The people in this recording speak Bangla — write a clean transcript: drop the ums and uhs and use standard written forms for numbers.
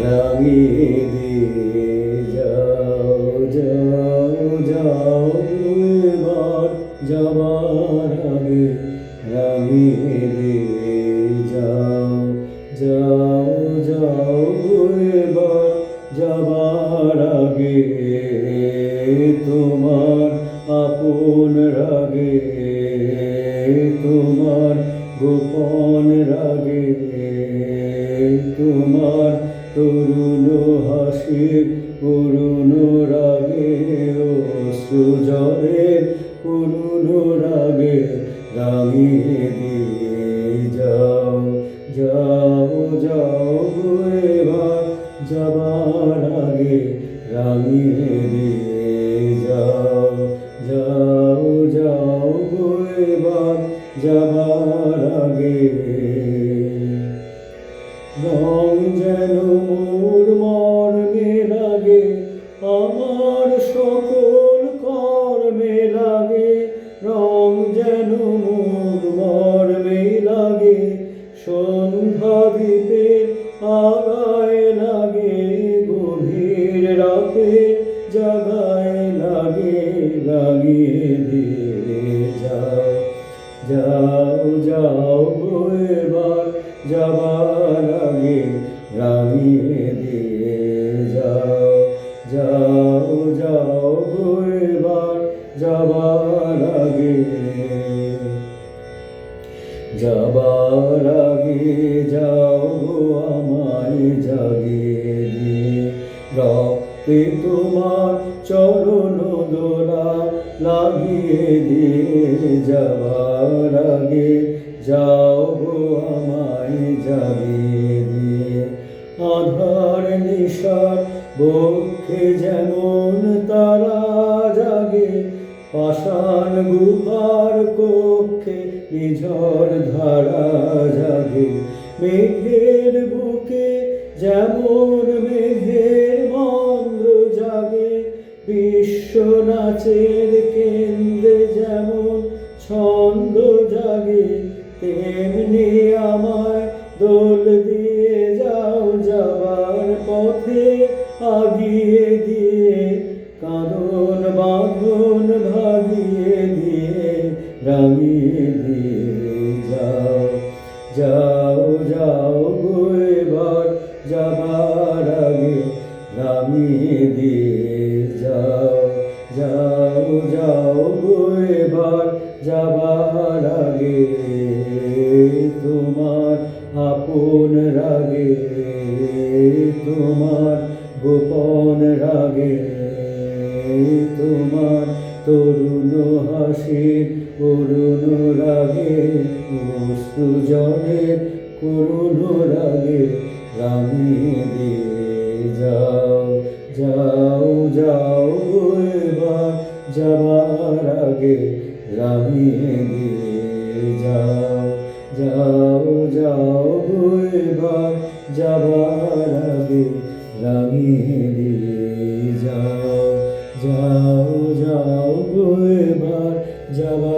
রাঙিয়ে দিয়ে যাও যাও যাও এবার যাবার আগে রাঙিয়ে দিয়ে যাও যাও যাও এবার যাবার আগে তোমার আপন রাগে তোমার গোপন রাগে তোমার তরুণ হাসির করুণ রাগে অশ্রু জলের করুণ রাগে রাঙিয়ে দিয়ে যাও যাও যাও এবার যাবার আগে রাঙিয়ে দিয়ে যাও যাও যাও এবার যাবার আগে রং যেন মোর মর্মে লাগে আমার সকল কর্মে লাগে রং যেন মোর মর্মে লাগে সন্ধ্যা দ্বীপে আগায় লাগে গভীর রাতে জাগায় লাগে লাগিয়ে দিয়ে যাও যাও যাও এবার যাবার আগে রাঙিয়ে দিয়ে যাও যাও যাও এবার যাবার আগে যাবার আগে যাও আমায় জাগিয়ে দিয়ে রক্তে তোমার চরণ দোলা লাগিয়ে দিয়ে যাবার আগে যাও আমায় জাগিয়ে দিয়ে আধার নিশার বক্ষে যেমন তারা জাগে পাষাণ গুহার কক্ষে নিঝড় ধারা জাগে মেঘের বুকে যেমন মেঘের মন্দ্র জাগে বিশ্ব নাচের কেন্দ্রে যেমন ছন্দ জাগে তেমনি আমায় দোল দিয়ে যাও যাবার পথে আগিয়ে দিয়ে কাঁদন বাঁধন ভাগিয়ে দিয়ে রাঙিয়ে দিয়ে যাও যাও যাও এবার যাবার আগে রাঙিয়ে দিয়ে যাও যাও যাও এবার যাবার আগে তোমার আপন রাগে তোমার গোপন রাগে তোমার তরুণ হাসির করুণ রাগে অশ্রু জলের করুণ রাগে রাঙিয়ে দিয়ে যাও যাও যাও এবার যাবার আগে রাঙিয়ে দিয়ে যাও যাও যাও এবার যাবার আগে রাঙিয়ে দিয়ে যাও যাও যাও এবার যাবার